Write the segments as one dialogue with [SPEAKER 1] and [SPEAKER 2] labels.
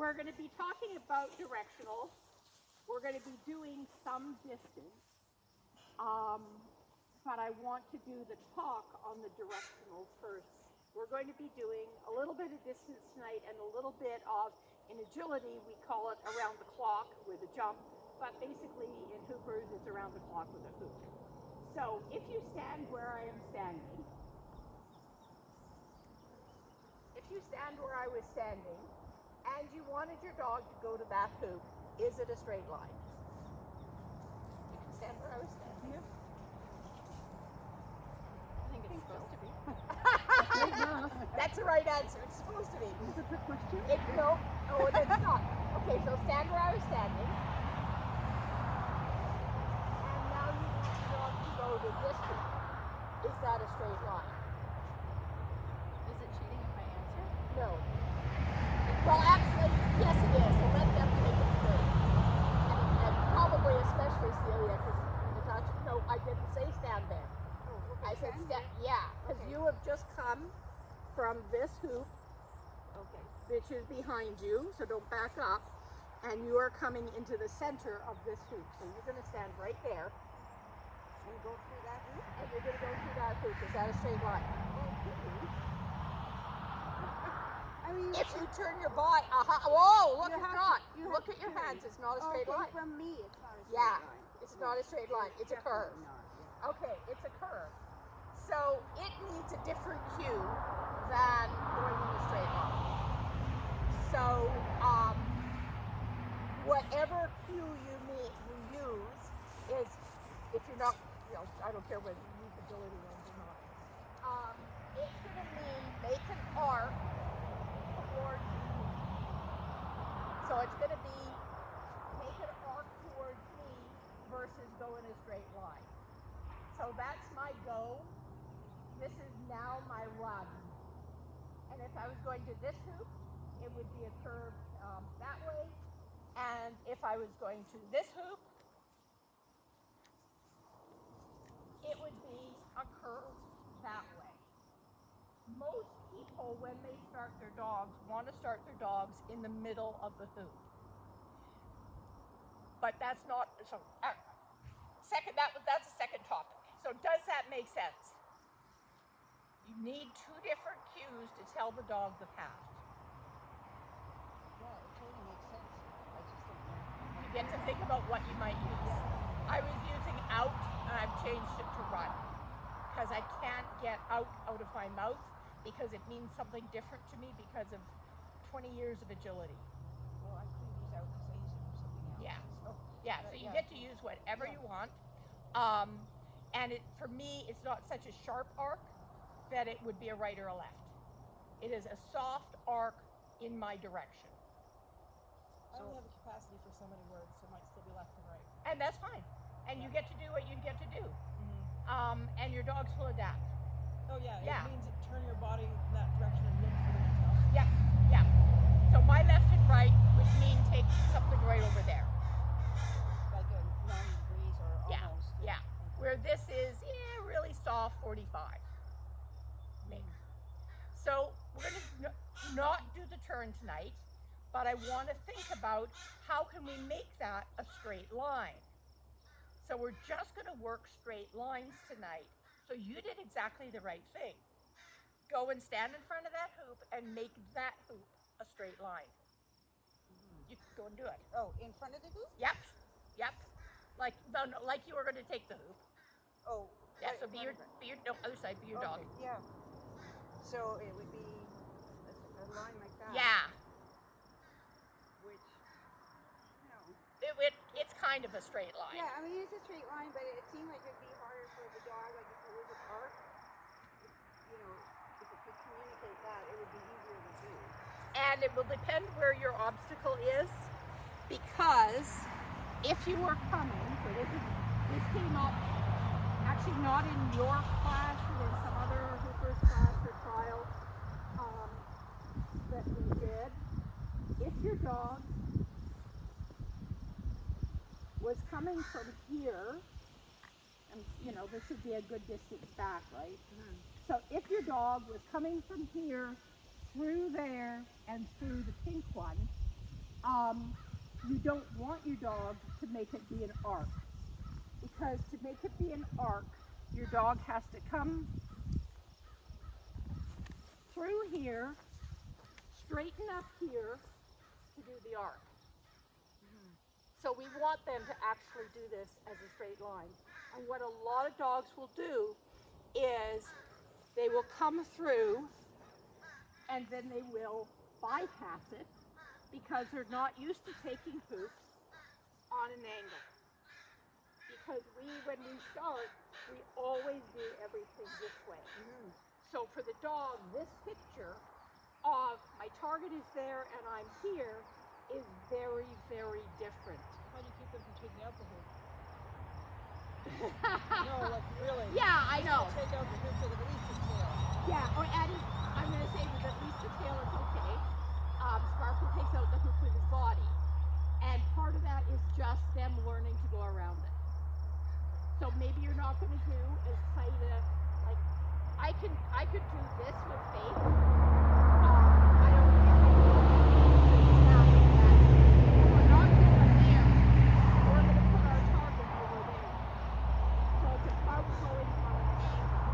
[SPEAKER 1] we're going to be talking about directional. We're going to be doing some distance, but I want to do the talk on the directionals first. We're going to be doing a little bit of distance tonight and a little bit of, in agility, we call it around the clock with a jump, but basically in hoopers, it's around the clock with a hoop. So if you stand where I am standing, and you wanted your dog to go to that hoop, is it a straight line? You can stand where I was standing.
[SPEAKER 2] Yeah. I think it's supposed to be.
[SPEAKER 1] That's the right answer. It's supposed to be.
[SPEAKER 3] Is it a quick question?
[SPEAKER 1] No, it's not. Okay, so stand where I was standing. And now you want your dog to go to this hoop. Is that a straight line?
[SPEAKER 2] Is it cheating if I answer?
[SPEAKER 1] No. Well, actually, yes it is. So let them take it straight. And probably especially Celia, because Natasha, no, I didn't say stand there.
[SPEAKER 3] Oh, okay.
[SPEAKER 1] I said stand, yeah, because
[SPEAKER 3] Okay.
[SPEAKER 1] you have just come from this hoop,
[SPEAKER 3] Okay.
[SPEAKER 1] which is behind you, so don't back up, and you are coming into the center of this hoop. So you're going to stand right there,
[SPEAKER 3] And go through that hoop?
[SPEAKER 1] and you're going to go through that hoop. Is that a straight line?
[SPEAKER 3] I mean,
[SPEAKER 1] If you turn your body, whoa, look,
[SPEAKER 3] You
[SPEAKER 1] it's
[SPEAKER 3] have
[SPEAKER 1] not.
[SPEAKER 3] to- you
[SPEAKER 1] Look
[SPEAKER 3] have
[SPEAKER 1] at your
[SPEAKER 3] to turn.
[SPEAKER 1] hands. It's not a straight
[SPEAKER 3] okay,
[SPEAKER 1] line.
[SPEAKER 3] from me, it's not a straight
[SPEAKER 1] Yeah,
[SPEAKER 3] line.
[SPEAKER 1] it's not a straight line. It's a curve.
[SPEAKER 3] Definitely not, yeah.
[SPEAKER 1] Okay, it's a curve. So it needs a different cue than going in a straight line. So whatever cue you use is, if you're not, I don't care whether you use agility ones or not. It's going to mean make an arc towards me. So it's going to be make an arc towards me versus go in a straight line. So that's my go. This is now my run. And if I was going to this hoop, it would be a curve that way. And if I was going to this hoop, it would be a curve that way. Most people, when they start their dogs, want to start their dogs in the middle of the hoop. But that's not, so, that's a second topic. So does that make sense? You need two different cues to tell the dog the path.
[SPEAKER 3] Yeah, it totally makes sense. I just don't know.
[SPEAKER 1] You get to think about what you might use. I was using out, and I've changed it to run. Because I can't get out of my mouth, because it means something different to me because of 20 years of agility.
[SPEAKER 3] Well, I couldn't use out because I used it for something else.
[SPEAKER 1] Yeah.
[SPEAKER 3] So,
[SPEAKER 1] Yeah, so you
[SPEAKER 3] yeah.
[SPEAKER 1] get to use whatever
[SPEAKER 3] Yeah.
[SPEAKER 1] you want. And for me, it's not such a sharp arc that it would be a right or a left. It is a soft arc in my direction.
[SPEAKER 4] I only have the capacity for so many words, so it might still be left and right.
[SPEAKER 1] And that's fine. And you get to do what you get to do.
[SPEAKER 4] Mm-hmm.
[SPEAKER 1] And your dogs will adapt.
[SPEAKER 4] Oh yeah,
[SPEAKER 1] Yeah.
[SPEAKER 4] it means turn your body in that direction and look for the details.
[SPEAKER 1] Yeah, yeah. So my left and right would mean take something right over there.
[SPEAKER 3] Like a 90 degrees or
[SPEAKER 1] Yeah,
[SPEAKER 3] almost.
[SPEAKER 1] yeah. Where this is, really soft 45. Maybe. So we're going to not do the turn tonight, but I want to think about how can we make that a straight line. So we're just going to work straight lines tonight. So you did exactly the right thing. Go and stand in front of that hoop and make that hoop a straight line. You can go and do it.
[SPEAKER 3] Oh, in front of the hoop?
[SPEAKER 1] Yep, yep. Like you were going to take the hoop.
[SPEAKER 3] Oh.
[SPEAKER 1] Yeah.
[SPEAKER 3] right
[SPEAKER 1] So
[SPEAKER 3] in
[SPEAKER 1] be
[SPEAKER 3] front
[SPEAKER 1] your
[SPEAKER 3] of it.
[SPEAKER 1] no, other side. Be your dog.
[SPEAKER 3] Okay, yeah. So it would be a line like that.
[SPEAKER 1] Yeah.
[SPEAKER 3] Which, no.
[SPEAKER 1] It's kind of a straight line.
[SPEAKER 3] Yeah, I mean, it's a straight line, but it seemed like it'd be harder for the dog, like if it was an arc, if it could communicate that, it would be easier to do.
[SPEAKER 1] And it will depend where your obstacle is, because if you were coming, so this came up, actually not in your class, it was some other hoopers class or trial that we did. If your dog was coming from here, and this would be a good distance back, right?
[SPEAKER 3] Mm-hmm.
[SPEAKER 1] So if your dog was coming from here through there and through the pink one, You don't want your dog to make it be an arc, because to make it be an arc, your dog has to come through here, straighten up here to do the arc. So we want them to actually do this as a straight line. And what a lot of dogs will do is they will come through and then they will bypass it because they're not used to taking hoops on an angle. Because when we start, we always do everything this way. So for the dog, this picture of my target is there and I'm here is very, very different.
[SPEAKER 4] How do you keep them from taking out the hoop? No, like really.
[SPEAKER 1] Yeah, I know.
[SPEAKER 4] Take out the hoop so that at least his tail.
[SPEAKER 1] Yeah, or I'm going to say with at least the tail is okay. Sparkle takes out the hoop with his body. And part of that is just them learning to go around it. So maybe you're not going to do as tight a, like, I could do this with Faith. I don't think we're not going there. We're going to put our target over there. So it's about going on an angle.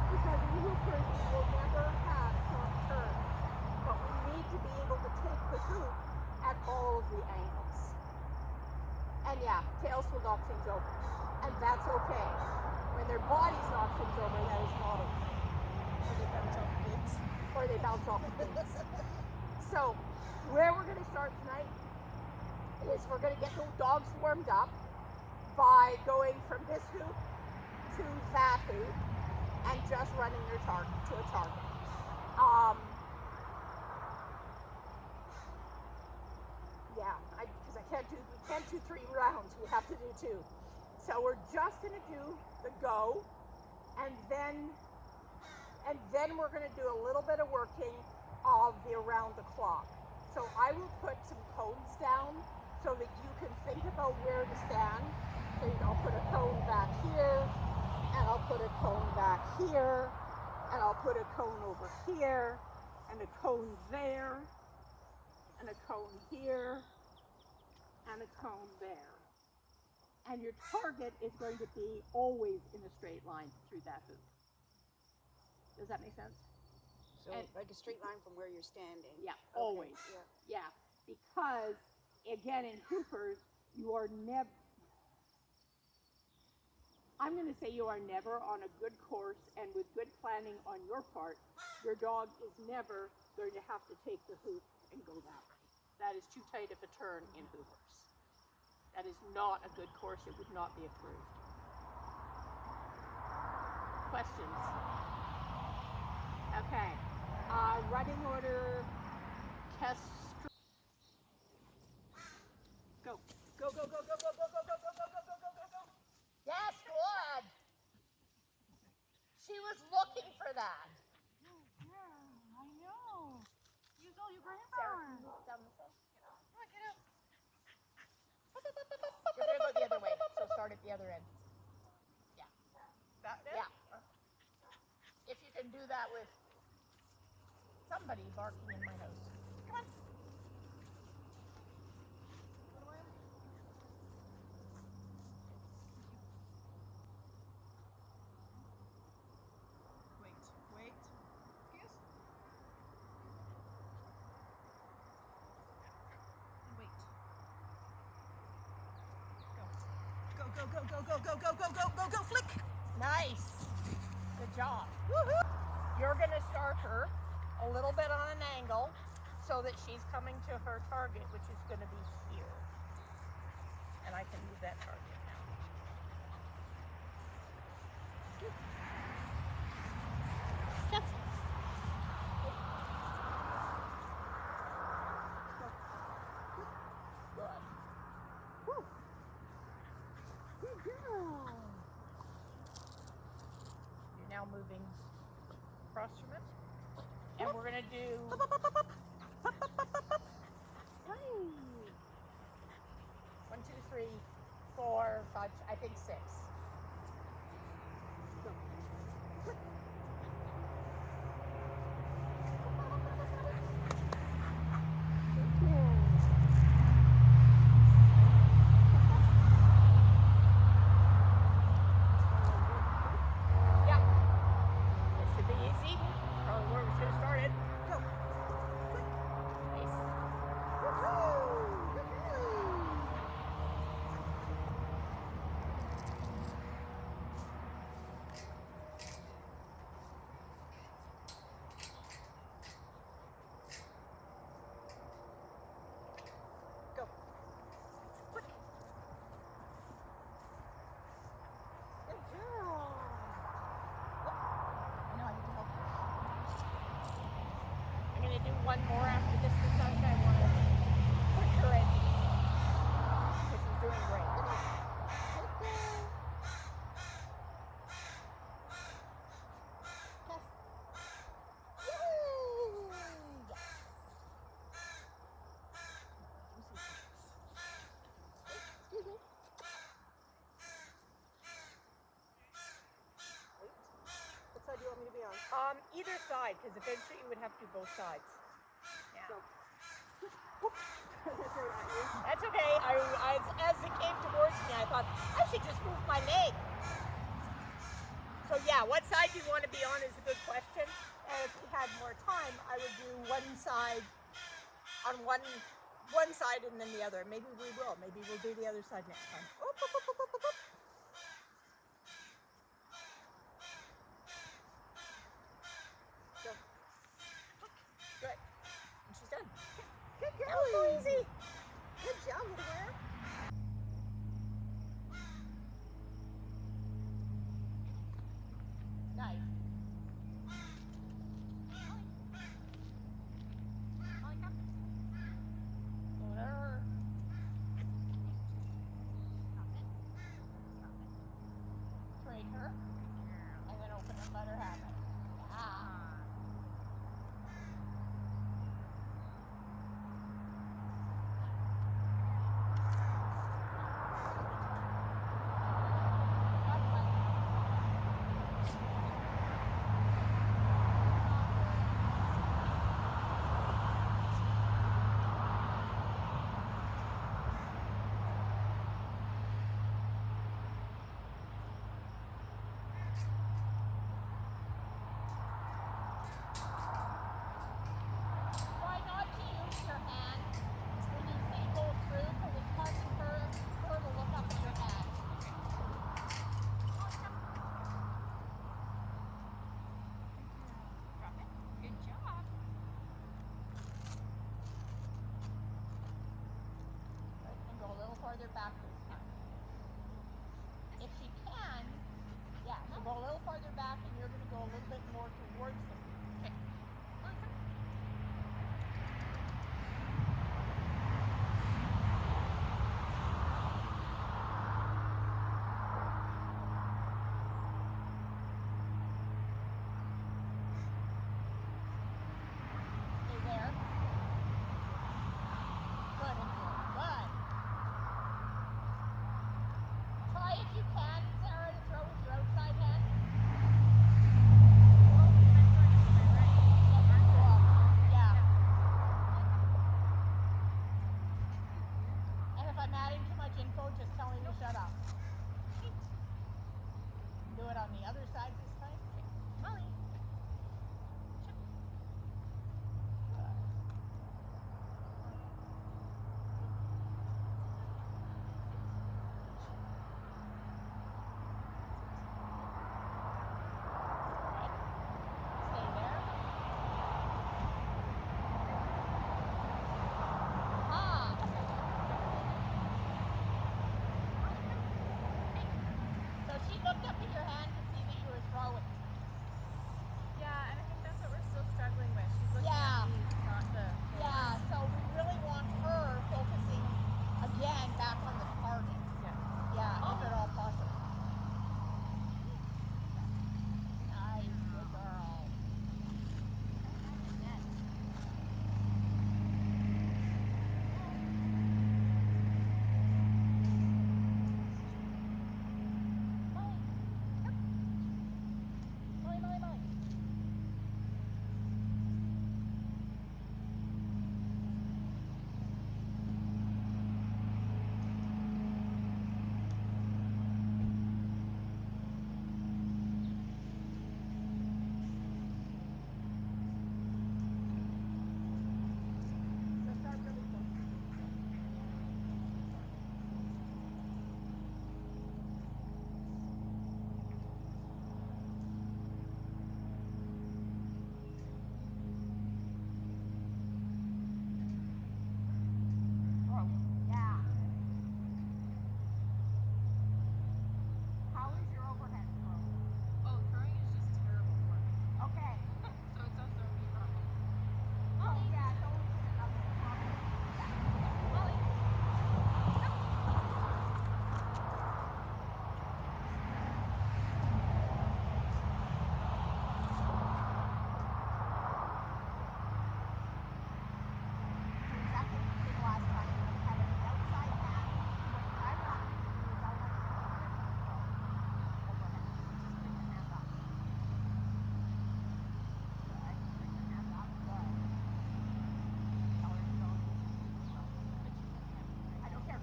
[SPEAKER 1] Because in hoopers, we will never have short turns. But we need to be able to take the hoop at all of the angles. And yeah, tails will knock things over. And that's okay. When their bodies knock things over, that is not okay. Or they bounce off the gates. So, where we're going to start tonight is we're going to get the dogs warmed up by going from this hoop to that hoop and just running their target to a target. Because we can't do 3 rounds. We have to do 2. So we're just going to do the go, and then we're going to do a little bit of working of the around the clock. So I will put some cones down so that you can think about where to stand. So I'll put a cone back here, and I'll put a cone back here, and I'll put a cone over here, and a cone there, and a cone here, and a cone there. And your target is going to be always in a straight line through that hoop. Does that make sense?
[SPEAKER 3] So like a straight line from where you're standing.
[SPEAKER 1] Yeah,
[SPEAKER 3] Okay,
[SPEAKER 1] always.
[SPEAKER 3] Yeah.
[SPEAKER 1] Yeah, because again in hoopers, you are never, I'm going to say you are never on a good course, and with good planning on your part, your dog is never going to have to take the hoop and go that way. That is too tight of a turn in hoopers. That is not a good course. It would not be approved. Questions? Okay. Running order, test. Go. Go, go, go, go, go, go, go, go, go, go, go, go, go, go. Yes, good. She was looking for that.
[SPEAKER 4] Yeah, I know. Use all your brain power.
[SPEAKER 1] Down this way.
[SPEAKER 4] Come on, get out.
[SPEAKER 1] You're going to go the other way, so start at the other end. Yeah.
[SPEAKER 4] That it?
[SPEAKER 1] Yeah. If you can do that with somebody barking in my nose. Come on.
[SPEAKER 4] Wait. Excuse? Wait. Go, flick!
[SPEAKER 1] Nice. Good job. Woohoo! You're going to start her a little bit on an angle so that she's coming to her target, which is going to be here. And I can move that target now. Yes. Good. Woo. Good girl. You're now moving across from it. And we're going to do... Hey. 1, 2, 3, 4, 5, I think 6. Go. Good. to do one more after this is done. I want to push her in because she's doing great. Yes. Woo! Yes. Excuse me.
[SPEAKER 4] What side do you want me to be on?
[SPEAKER 1] Either side, because eventually you would have to do both sides. Yeah.
[SPEAKER 3] So, that's right at you.
[SPEAKER 1] That's okay. As it came towards me, I thought I should just move my leg. So yeah, what side you want to be on is a good question. And if we had more time, I would do one side on one side and then the other. Maybe we will. Maybe we'll do the other side next time. Oop, oop, oop, oop, oop, oop. Go. Good. And she's done.
[SPEAKER 3] Good
[SPEAKER 1] That was so easy.
[SPEAKER 3] Good job, little girl.
[SPEAKER 1] Nice. Go to her. Trade her. And then open and let her have it. Yeah. Try not to use your hand when you see go through because it's causing her to look up at your hand.
[SPEAKER 2] Drop it. Good job.
[SPEAKER 1] Right, and go a little farther back this time. If she can, yeah, so go a little farther back and you're going to go a little bit more towards them. Okay. Stay there. Good, good. Try if you can, Sarah, to throw with your outside hand. Yeah. And if I'm adding too much info, just tell me to shut up. Do it on the other side this time.
[SPEAKER 2] Molly.
[SPEAKER 1] Stay there. Ah. So she looked up at your hand to see that you were throwing.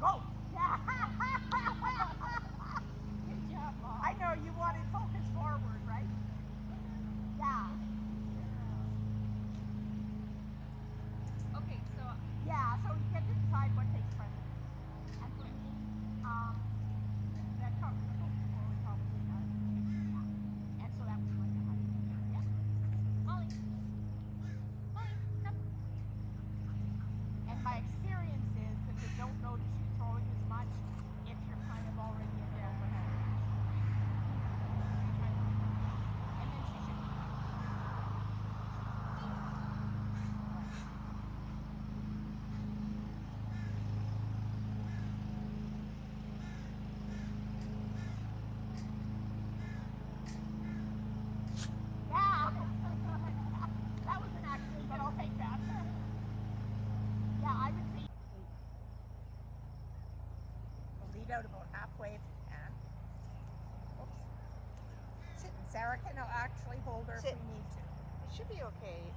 [SPEAKER 1] Go. Yeah.
[SPEAKER 3] Good job, Mom.
[SPEAKER 1] I know you wanted focus forward, right? Yeah.
[SPEAKER 2] Okay, so
[SPEAKER 1] Yeah, so you get to decide what takes precedence. And for me, that probably does. Yeah. And so that was like a high. Yeah.
[SPEAKER 2] Molly. Molly, come.
[SPEAKER 1] And my experience is that they don't notice you throwing as much if you're kind of already in the overhead. And then she should. Yeah. That was an accident, but I'll take that. Yeah, I would say. We'll lead out about halfway if you can. Oops. Sit, and Sarah can actually hold her
[SPEAKER 3] Sit.
[SPEAKER 1] if we need to.
[SPEAKER 3] It should be okay.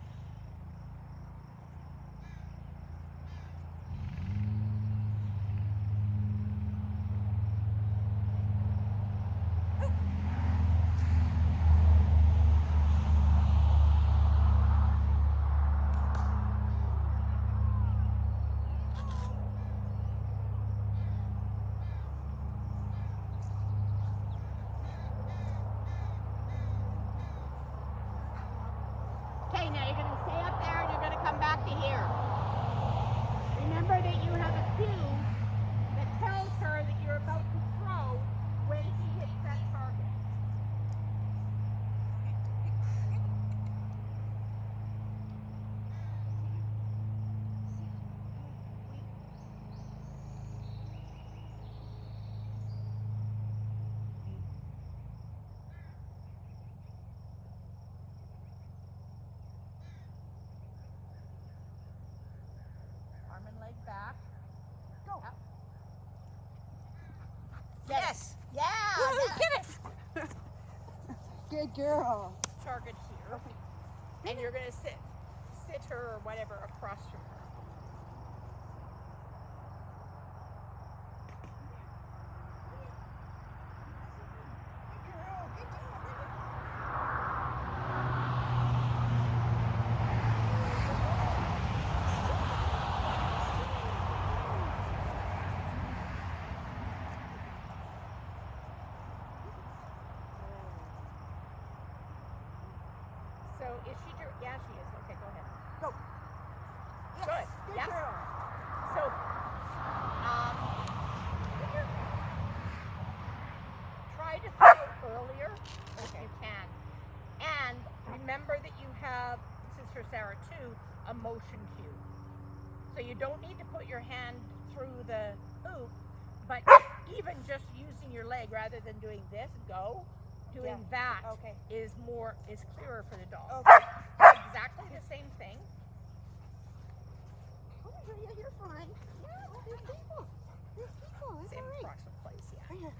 [SPEAKER 1] Okay, now you're going to stay up there and you're going to come back to here. Remember that you have a cue that tells her that you're about to throw when she hits that target. Arm and leg back. Go. Up. Yes. Yeah.
[SPEAKER 3] Woo, get it. Good girl.
[SPEAKER 1] Target here. And you're going to sit her or whatever across from her.
[SPEAKER 3] Good girl. Good job.
[SPEAKER 1] So is she? Yeah, she is. Okay, go ahead.
[SPEAKER 3] Go. Yes.
[SPEAKER 1] Good.
[SPEAKER 3] Good
[SPEAKER 1] Yes.
[SPEAKER 3] girl.
[SPEAKER 1] So, try to throw earlier if you can. And remember that you have, this is for Sarah too, a motion cue. So you don't need to put your hand through the hoop, but even just using your leg rather than doing this, doing that
[SPEAKER 3] Okay.
[SPEAKER 1] is clearer for the dog.
[SPEAKER 3] Okay.
[SPEAKER 1] Exactly the same thing.
[SPEAKER 3] Oh, yeah, you're fine. Yeah, there's people. There's people. It's
[SPEAKER 1] Same
[SPEAKER 3] all right.
[SPEAKER 1] approximate place, yeah.
[SPEAKER 3] Right here.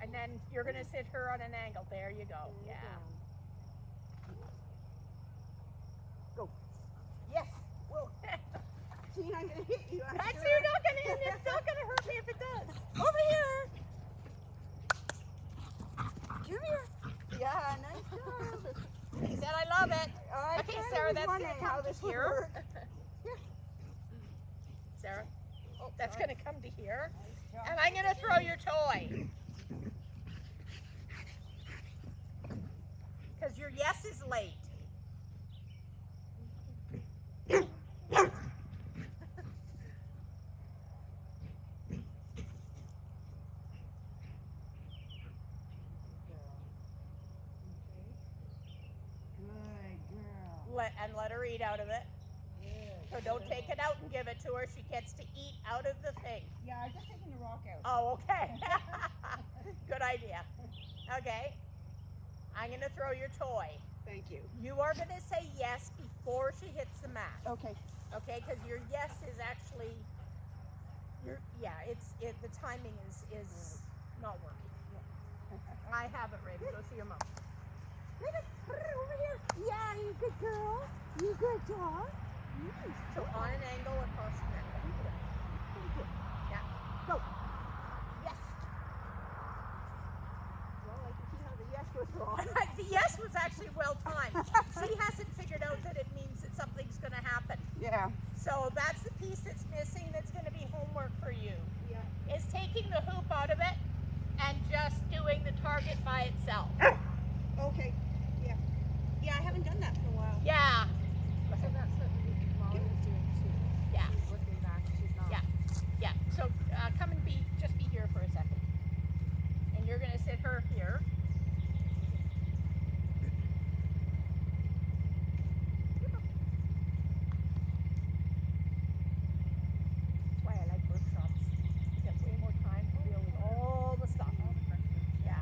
[SPEAKER 1] And then you're going to sit her on an angle. There you go.
[SPEAKER 3] There you
[SPEAKER 1] Yeah.
[SPEAKER 3] Go. Yes. Whoa. See, I'm gonna hit you. I'm
[SPEAKER 1] That's
[SPEAKER 3] sure.
[SPEAKER 1] you're not going to. It's not going to hurt me if it does.
[SPEAKER 3] Over here. Come here. Yeah, nice job.
[SPEAKER 1] He said, "I love it."
[SPEAKER 3] I
[SPEAKER 1] Okay,
[SPEAKER 3] kinda
[SPEAKER 1] Sarah,
[SPEAKER 3] was
[SPEAKER 1] that's going
[SPEAKER 3] wondering
[SPEAKER 1] to
[SPEAKER 3] how
[SPEAKER 1] come to
[SPEAKER 3] this would
[SPEAKER 1] here.
[SPEAKER 3] work.
[SPEAKER 1] Sarah,
[SPEAKER 3] Oh,
[SPEAKER 1] that's
[SPEAKER 3] sorry.
[SPEAKER 1] going to come to here,
[SPEAKER 3] Nice job.
[SPEAKER 1] and I'm going to throw your toy because your yes is late.
[SPEAKER 3] Good girl.
[SPEAKER 1] Let her eat out of it. So don't take it out and give it to her. She gets to eat out of the thing.
[SPEAKER 3] Yeah, I'm just taking the rock out.
[SPEAKER 1] Oh, okay. Good idea. Okay. I'm going to throw your toy.
[SPEAKER 3] Thank you.
[SPEAKER 1] You are going to say yes before she hits the mat.
[SPEAKER 3] Okay.
[SPEAKER 1] Okay, because your yes is actually, the timing is not working. I have it ready. Go see your mom.
[SPEAKER 3] Over here. Yeah, you good girl. You good dog.
[SPEAKER 1] So on an angle across the neck. Go. Yes.
[SPEAKER 3] Well, I can see how the yes was wrong.
[SPEAKER 1] The yes was actually well timed. She hasn't figured out that it means that something's going to happen.
[SPEAKER 3] Yeah.
[SPEAKER 1] So that's the piece that's missing. That's going to be homework for you.
[SPEAKER 3] Yeah.
[SPEAKER 1] Is taking the hoop out of it and just doing the target by itself.
[SPEAKER 3] Okay. Yeah. Yeah, I haven't done that for a while.
[SPEAKER 1] Yeah.
[SPEAKER 4] So that's what Molly is doing too.
[SPEAKER 1] Yeah.
[SPEAKER 4] She's looking back. She's not.
[SPEAKER 1] Yeah. Yeah. So come and just be here for a second. And you're going to sit her here. That's why I like workshops. You get way more time to deal with all the stuff. All the questions. Yeah.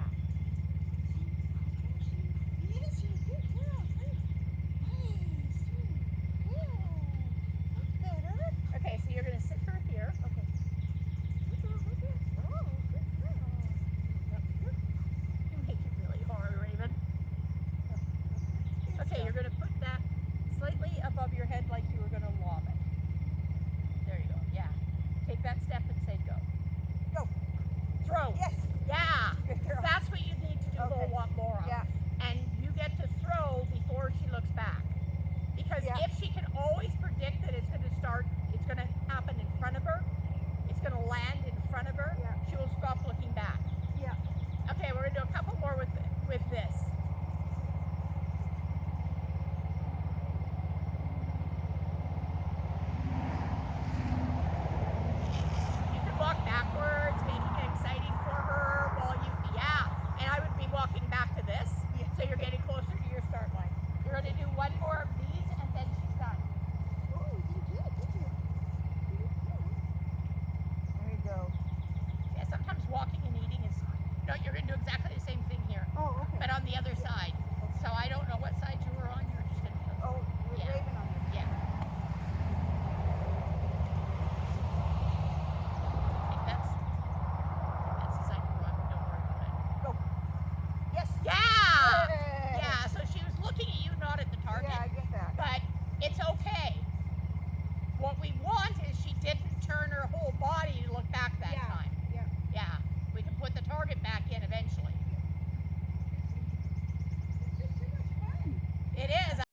[SPEAKER 1] Okay, so you're going to sit her here. Okay. You make it really hard, Raven. Okay, you're going to put that slightly above your head like you were going to lob it. There you go. Yeah. Take that step and say go.
[SPEAKER 3] Go.
[SPEAKER 1] Throw.
[SPEAKER 3] Yes.
[SPEAKER 1] Yeah.
[SPEAKER 3] Good girl.
[SPEAKER 1] That's what you need to do a
[SPEAKER 3] Okay.
[SPEAKER 1] whole lot more of.
[SPEAKER 3] Yeah.
[SPEAKER 1] And you get to throw before she looks back. Because
[SPEAKER 3] Yeah.
[SPEAKER 1] if she can always predict that it's going to happen in front of her, it's going to land in front of her,
[SPEAKER 3] Yeah.
[SPEAKER 1] she will stop looking back.
[SPEAKER 3] Yeah.
[SPEAKER 1] Okay, we're going to do a couple more with this.